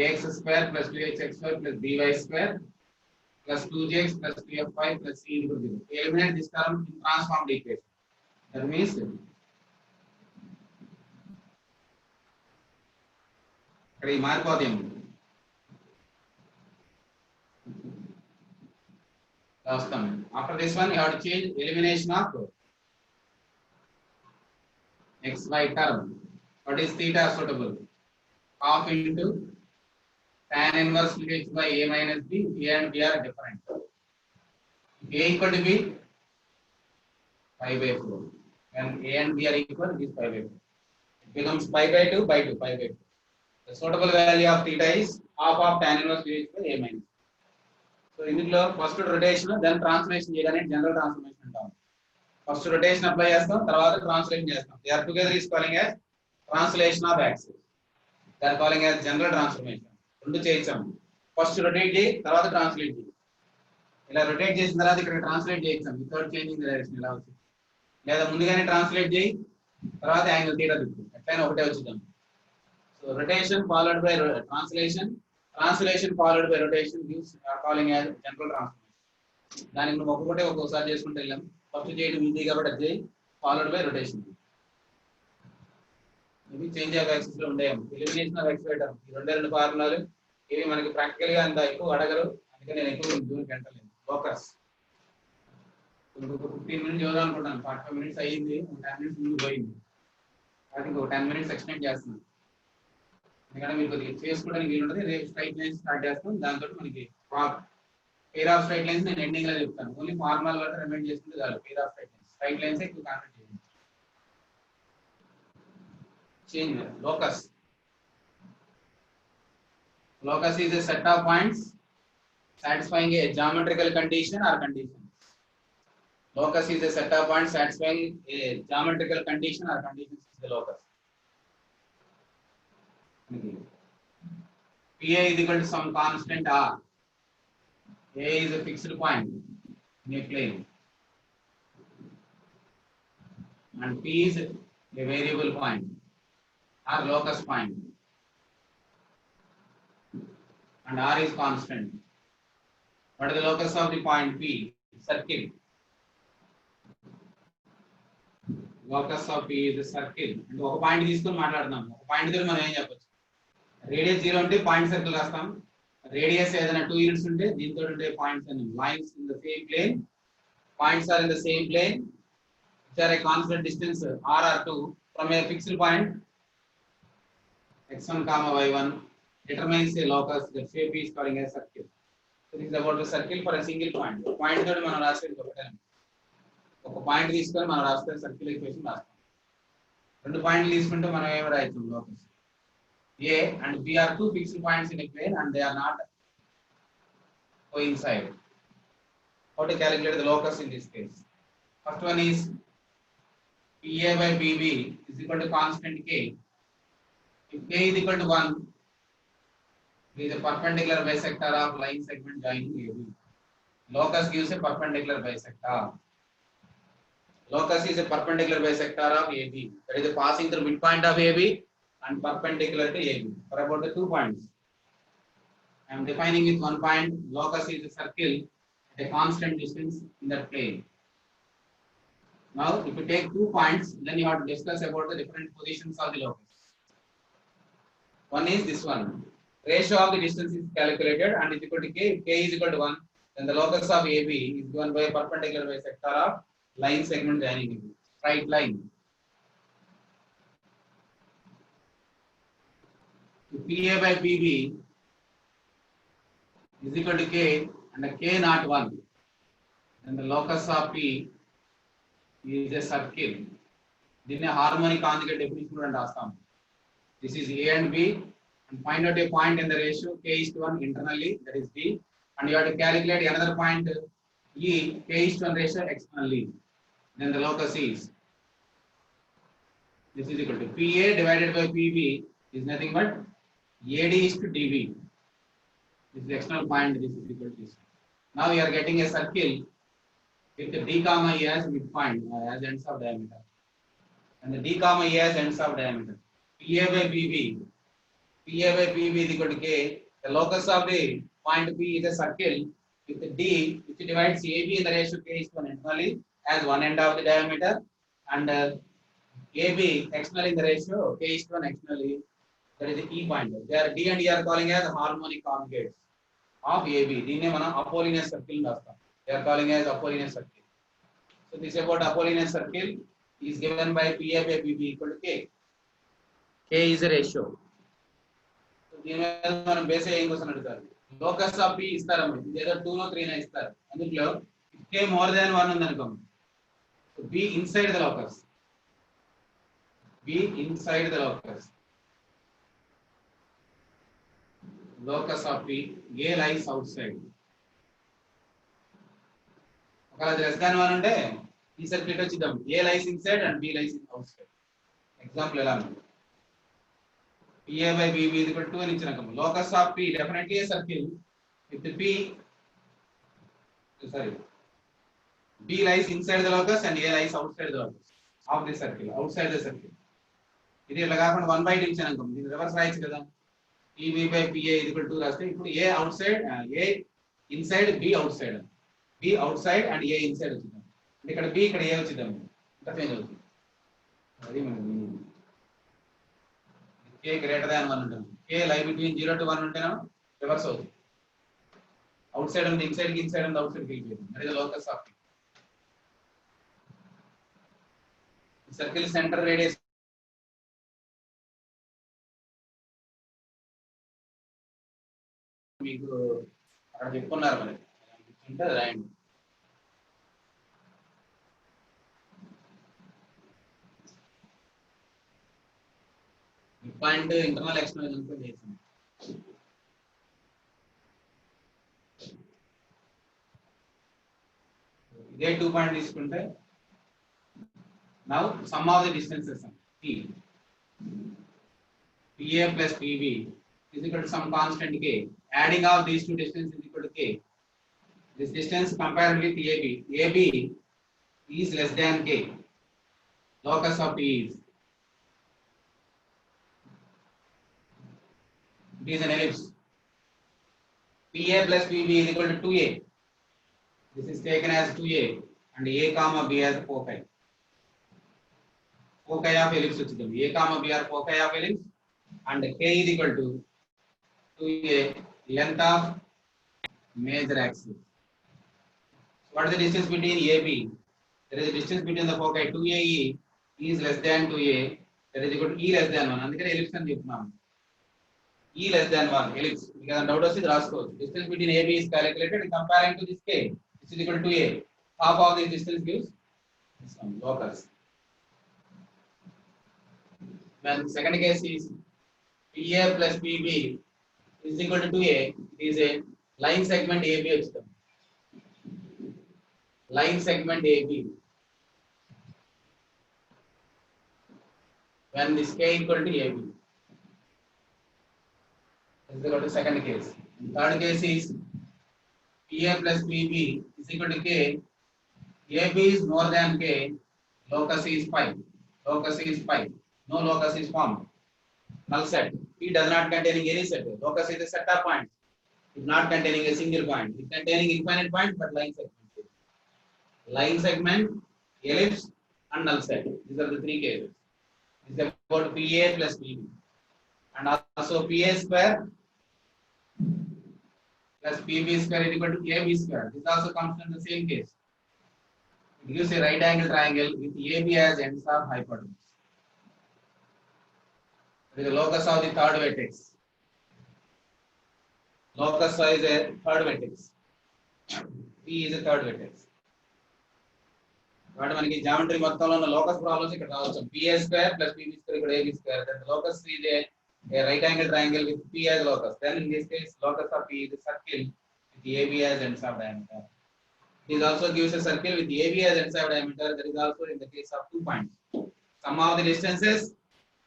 ax square plus 2hx square plus by square plus 2gx plus 2fy plus c equal to 0. Eliminate this term in transformed equation. That means ఇక్కడ ఈ మారిపోతాం. After this one, you have to change elimination of xy term. What is theta suitable? Half into tan inverse h by a minus b. A and b are different. A equal to b, pi by 4. When a and b are equal, it is pi by 4. It becomes pi by 2 by 2, pi by 2. The suitable value of theta is half of tan inverse h by a minus. So ఇందులో first rotation then translation చేయడానికి general transformation అంటాం. First rotation apply చేస్తాం, తర్వాత translation చేస్తాం. They are together is calling as translation of axis. They are calling as general transformation. రెండు చేయించాం. First rotate చేయి, తర్వాత ట్రాన్స్లేట్ చేయి. ఇలా రొటేట్ చేసిన తర్వాత ఇక్కడ ట్రాన్స్లేట్ చేయించాం వితౌట్ చేంజింగ్ ది డైరెక్షన్. ఇలా వచ్చింది. లేదా ముందుగానే ట్రాన్స్లేట్ చేయి, తర్వాత యాంగిల్ తీటా తిప్పు, ఎట్లయినా ఒకటే వచ్చిందాం. So rotation followed by translation, translation followed by rotation gives are calling as general transformation. దానికి మనం ఒక్కొక్కసారి చేసుకుంటూ వెళ్ళాం. ఫస్ట్ చేయడం ఈజీ కాబట్టి అది ఫాలోడ్ బై రొటేషన్. ఇవి చేంజ్ ఆఫ్ యాక్సిస్ లో ఉండేవి. ఎలిమినేషన్ ఆఫ్ ఎక్స్ టర్మ్, ఈ రెండు ఫార్ములాలు ఇవి మనకి ప్రాక్టికల్ గా అంత ఎక్కువ అడగరు, అందుకని నేను ఎక్కువ దూరం గంటలేదు. ఫోకస్ 15 minutes చదువు అనుకుంటాను. 45 minutes అయ్యింది, 10 minutes ముందు పోయింది. అది ఇంకో 10 minutes ఎక్స్టెండ్ చేస్తున్నాను. ఎందుకంటే మీరు కొద్దిగా చేసుకోవడానికి వీలు ఉంటుంది. రేపు స్ట్రైట్ లైన్స్ స్టార్ట్ చేస్తాం. దాంతో మనకి పేర్ ఆఫ్ స్ట్రైట్ లైన్స్ నేను ఎండింగ్ లో చెప్తాను. ఓన్లీ ఫార్మల్ వరకు రిమైండ్ చేసుకుంటే చాలు. పేర్ ఆఫ్ స్ట్రైట్ లైన్స్ ఎక్కువ కాన్సెప్ట్ చేయండి. Change locus. Locus is a set of points satisfying a geometrical condition or conditions. Locus is a set of points satisfying a geometrical condition or conditions is the locus. PA is equal to some constant R. A is a fixed point in a plane, and P is a variable point or locus point, and R is constant. What is the locus of the point P? Circle. Locus of P is a circle. అంటే ఒక point తీసుకొని మాట్లాడుతున్నాం. ఒక point దగ్గర మనం ఏం చెప్పొచ్చు? Radius 0 ఉంటే పాయింట్ సర్కిల్ రాస్తాం. రేడియస్ ఏదైనా 2 యూనిట్స్ ఉంటే దీంతో ఉంటే పాయింట్స్ అన్ని lines in the same plane. Points are in the same plane. Which are a constant distance r or 2 from a fixed point x1 comma y1 determines a locus. The shape is calling a circle. So this is about the circle for a single point. Point తోటి మనం రాసేది ఒకటే. ఒక point తీసుకొని మనం రాస్తే circle equation రాస్తాం. రెండు పాయింట్లు తీసుకుంటే మనం ఏమి రాయొచ్చు? Locus A and B are two fixed points in a plane and they are not coincide. How to calculate the locus in this case? First one is PA by BB is equal to constant K. If K is equal to 1, it is a perpendicular bisector of line segment joining AB. Locus gives a perpendicular bisector. Locus is a perpendicular bisector of AB. That is passing through midpoint of AB and perpendicular to AB. For about the 2 points, I am defining with 1 point. Locus is a circle at a constant distance in that plane. Now, if you take 2 points, then you have to discuss about the different positions of the locus. One is this one. Ratio of the distance is calculated and is equal to K. If K is equal to 1, then the locus of AB is given by a perpendicular bisector of line segment joining AB. Straight line. If PA by PB is equal to K and the K not 1, then the locus of P is a circle. దీన్ని harmonic conjugate definition కూడా రాస్తాం. This is A and B, and find out a point in the ratio K:1 internally, that is B, and you have to calculate another point E K:1 ratio externally. Then the locus is this is equal to PA divided by PB is nothing but AD is to DB. This is the external point. This is equal to this. Now we are getting a circle with the D comma E as midpoint as ends of diameter, and the D comma E as ends of diameter. PA by PB is equal to K. The locus of the point P is a circle with the D which divides AB in the ratio K:1 internally as one end of the diameter, and AB externally in the ratio K:1 externally, that is the E point. They are D and E are calling as harmonic conjugates of AB. దీన్నే మనం అపోలినియస్ circle రాస్తాం. They are calling as Apollonius circle. So this about Apollonius circle is given by PA by BB equal to K. K is a ratio. So దీని మీద మనం base ఏం కోసం అడుగుతారు? Locus of P ఇస్తారమ్మ. ఇది ఏదో 2 నో 3 నో ఇస్తారు. అందులో K more than 1 ఉంది అనుకోండి. So B inside the locus. B inside the locus. Locus of P, A lies outside. ఒకవేళ లెస్ దాన్ 1 ఉంటే ఈ సర్క్యూట్ వచ్చిద్దాం. A lies inside and B lies outside. Example ఎలా ఉంది? PA by BB is equal to 2 అని ఇచ్చినాక locus of P definitely a circle with P B lies inside the locus and A lies outside the locus of the circle, outside the circle. ఇది ఇలా కాకుండా 1 by 2 ఇచ్చినాక దీన్ని reverse రాయొచ్చు కదా. PB by PA is equal to 2 రాస్తే ఇప్పుడు A outside, A inside, B outside. B outside and A inside వచ్చింది. అంటే ఇక్కడ B ఇక్కడ A వచ్చిందాం. ఇంటర్చేంజ్ అవుతుంది. అది మనకి K greater than 1 ఉంటుంది. K lie between 0 to 1 ఉంటేనా reverse అవుతుంది. outside and inside కి inside and outside కి వెళ్ళిపోతుంది. అది locus of circle centre radius మీకు అక్కడ చెప్పుకున్నారు మరి అంటే రాయండి. పాయింట్ ఇంటర్నల్ ఎక్స్టర్నల్ చేసింది. ఇదే 2 పాయింట్ తీసుకుంటే now some of the distances P PA plus PB is equal to some constant K. Adding of these two distances is equal to K. This distance compared with AB. AB is less than K. Locus of P is. It is an ellipse. PA plus PB is equal to 2A. This is taken as 2A and A comma B as foci. Foci of ellipse వచ్చింది. A comma B are foci of ellipse and K is equal to 2A length of major axis. What is the distance between AB? There is a distance between the foci 2AE is less than 2A. That is equal to E less than 1. అందుకని ellipse అని చెప్తున్నాం. E less than 1 ellipse. Because doubt వస్తుంది రాసుకోవచ్చు. Distance between AB is calculated and comparing to this K. This is equal to A. Half of this distance gives this one, locus. Then second case is PA plus PB is equal to 2A. It is a line segment AB. Line segment AB. When this K equal to AB. This is equal to second case. Third case is PA plus PB is equal to K. AB is more than K. Locus is pi. Locus is pi. No locus is formed. Null set. P does not containing any set. Locus is a set of points. It's not containing a single point. It's containing infinite points but line segment. Line segment, ellipse, and null set. These are the three cases. This is about PA plus PB. And also PA square plus PB square is equal to AB square. This also comes from the same case. It gives a right angle triangle with AB as ends of hypotenuse. That is the locus of the third vertex. Locus is a third vertex. P is a third vertex. కాబట్టి మనకి geometry మొత్తంలో ఉన్న locus problems ఇక్కడ రావచ్చు. PA square plus PB square ఇక్కడ AB square. Then the locus is a right angle triangle with P as locus. Then in this case, locus of P is a circle with AB as ends of diameter. This also gives a circle with AB as ends of diameter. That is also in the case of 2 points. Sum of the distances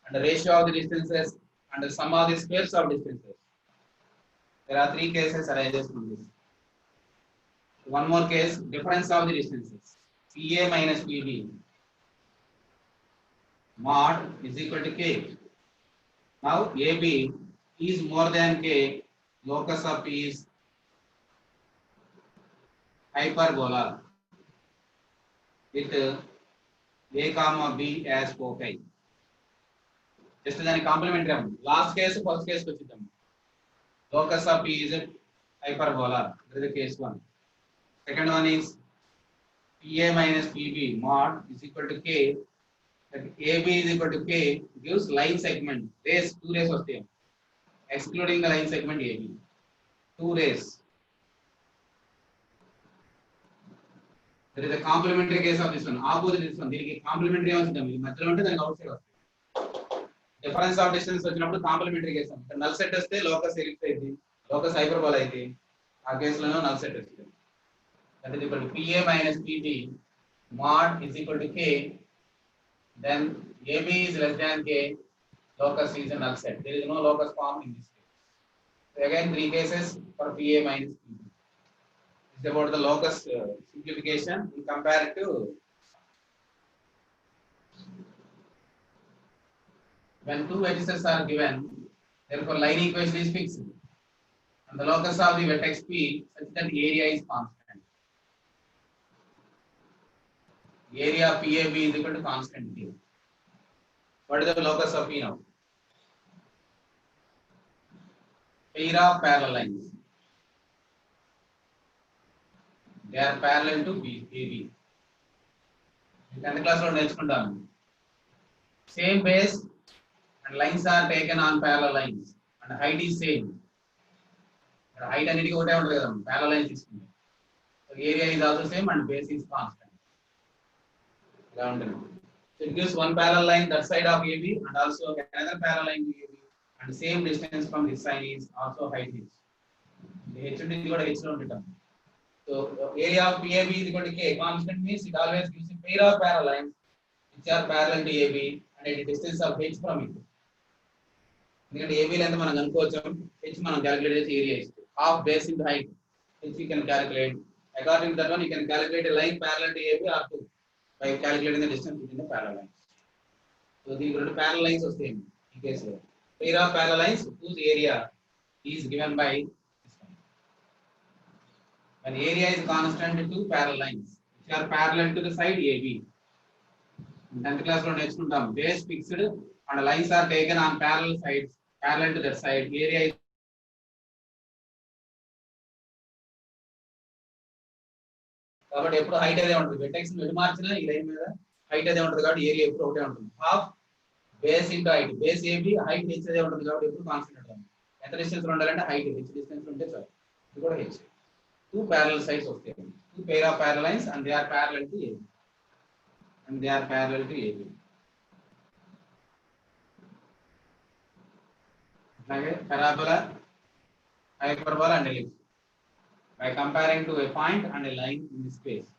and the ratio of the distances and the sum of the squares of distances. There are 3 cases arises from this. One more case, difference of the distances. PA minus PB mod is equal to K. Now AB is more than K. Locus of P is hyperbola with A comma B as foci. Just then complementary. Last case, first case వచ్చింది. Locus of P is hyperbola. That is the case 1. Second one is PA minus PB mod is equal to K. That AB is equal to K gives line segment. Rays, 2 rays వస్తాయి. Excluding the line segment AB. 2 rays. There is a complementary case of this one. Opposite this one. దీనికి complementary వస్తుంది. ఈ మధ్యలో ఉంటే దానికి out side వస్తుంది. Difference of distance వచ్చినప్పుడు complementary case. Null set వస్తే locus ellipse అయింది. Locus hyperbola అయింది. ఆ కేసులోనే null set వస్తుంది. That is equal to PA minus PB mod is equal to K. Then AB is less than K. Locus is a null set. There is no locus formed in this case. So again 3 cases for PA minus PB. It's about the locus simplification. We compare it to when 2 vertices are given. Therefore line equation is fixed. And the locus of the vertex P such that the area is constant. Area of PAB is equal to constant P. What is the locus of P now? Pair of parallel lines. They are parallel to AB. In 10th class lo నేర్చుకుంటాము. Same base and lines are taken on parallel lines and height is same. Height అనేది ఒకటే ఉంటుంది కదా, parallel lines తీసుకుంటే. So area is also same and base is constant. So it gives one parallel line that side of AB and also another parallel line to AB and same distance from this side is also height is. The h is equal to h lo ఉంటాం. So area of PAB is equal to K. Constant means it always gives a pair of parallel lines which are parallel to AB and at a distance of h from it. ఎందుకంటే AB length మనం కనుక్కోవచ్చు. H మనం calculate చేసి area ఇస్తుంది. Half base into height H U can calculate. According to that one you can calculate a line parallel to AB or 2 by calculating the distance between the parallel lines. So these రెండు parallel lines వస్తాయి ఈ కేసులో. Pair of parallel lines whose area is given by this one. When area is constant to parallel lines which are parallel to the side AB. 10th class లో నేర్చుకుంటాం base fixed and lines are taken on parallel sides parallel to that side. Area is కాబట్టి ఎప్పుడు height అదే ఉంటుంది. Vertex ని మార్చినా ఈ line మీద హైట్ అదే ఉంటుంది కాబట్టి ఏరియా ఎప్పుడు ఒకటే ఉంటుంది. Half base into height, base AB height H అదే ఉంటుంది కాబట్టి ఎప్పుడు కాన్స్టెంట్ ఉంటుంది. ఎంత డిస్టెన్స్ లో ఉండాలంటే హైట్ హెచ్ డిస్టెన్స్ ఉంటే చాలు. ఇది కూడా హెచ్. 2 parallel sides వస్తాయి. 2 pair of parallel lines and they are parallel to AB. అలాగే parabola, hyperbola and ellipse. By comparing to a point and a line in this space.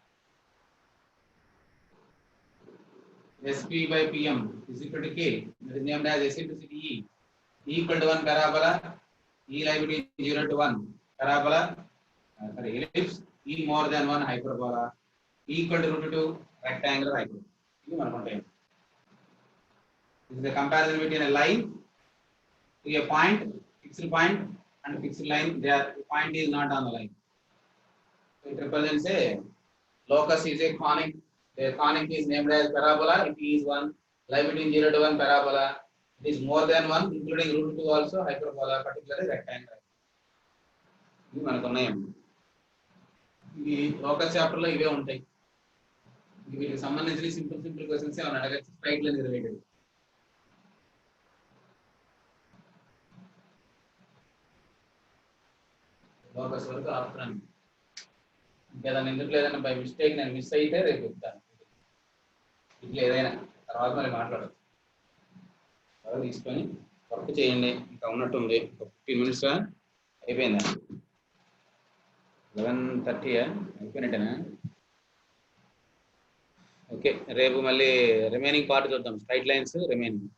SP by PM is equal to K. That is named as eccentricity E. E equal to 1 parabola. E lie between 0 to 1 parabola. Ellipse. E more than 1 hyperbola. E equal to √2 rectangular hyperbola. This is the comparison between a line to a point, fixed point and fixed line. Their point is not on the line. It represents a locus is a conic. The conic is named as parabola. If E is 1, lie between 0 to 1 parabola. It is more than 1, including √2 also hyperbola, particularly rectangle. ఇవి మనకు ఉన్నాయండి. ఈ locus chapter లో ఇవే ఉంటాయి. వీటికి సంబంధించిన simple questions ఏమైనా అడగచ్చు స్ట్రైట్ లైన్ రిలేటెడ్. లోకస్ వరకు ఆపుతున్నాను. ఇంకేదైనా ఎందుకు లేదన్నా బై మిస్టేక్ నేను మిస్ అయితే రేపు చెప్తాను. ఇట్లా ఏదైనా తర్వాత మరి మాట్లాడచ్చు. తర్వాత తీసుకొని వర్క్ చేయండి. ఇంకా ఉన్నట్టుంది 15 minutes అయిపోయిందా? 11:30 అయిపోయినట్టేనా? ఓకే, రేపు మళ్ళీ రిమైనింగ్ పార్ట్ చూద్దాం. Straight lines remaining.